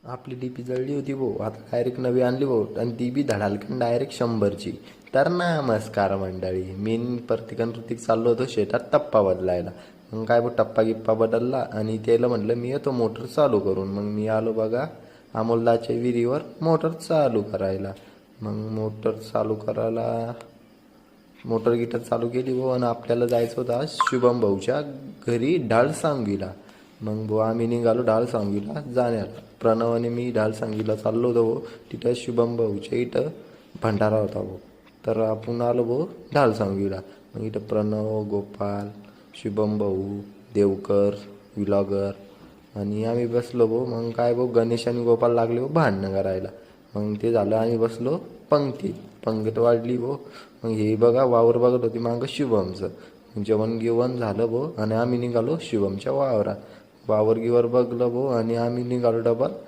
आपली डीपी जळली होती भाऊ, आता डायरेक्ट नवी आणली भाऊ, आणि ती बी धडालकन डायरेक्ट 100ची. तर नमस्कार मंडळी, मी प्रत्येकान ऋतिक चाललो होतो शेतात टप्पा बदलायला. मग काय भाऊ, टप्पा गिप्पा बदलला आणि त्याला म्हटलं मी येतो मोटर चालू करून. मग मी आलो बघा अमोलदाच्या विहिरीवर मोटर चालू करायला. मग मोटर चालू करायला मोटर गिटर चालू केली भाऊ, आणि आपल्याला जायचं होतं आज शुभम भाऊच्या घरी ढालसांगवीला. मग भाऊ आम्ही निघालो ढालसांगवीला जाण्याला. प्रणव आणि मी ढालसांगवीला चाललो होतो भाऊ. तिथं शुभम भाऊच्या इथं भंडारा होता भाऊ. तर आपण आलो भाऊ ढालसांगवीला. मग इथं प्रणव, गोपाल, शुभम भाऊ, देवकर, विलॉगर आणि आम्ही बसलो भाऊ. मग काय भाऊ, गणेश आणि गोपाल लागले भाऊ भांडणं करायला. मग ते झालं, आम्ही बसलो पंक्तीत. पंगत वाढली भाऊ. मग हे बघा वावर बघत होती मागं शुभमचं. जेवण गिवण झालं भाऊ, आणि आम्ही निघालो शुभमच्या वावरात. वावर गिवर बघलं भाऊ, आणि आम्ही निघालो डबल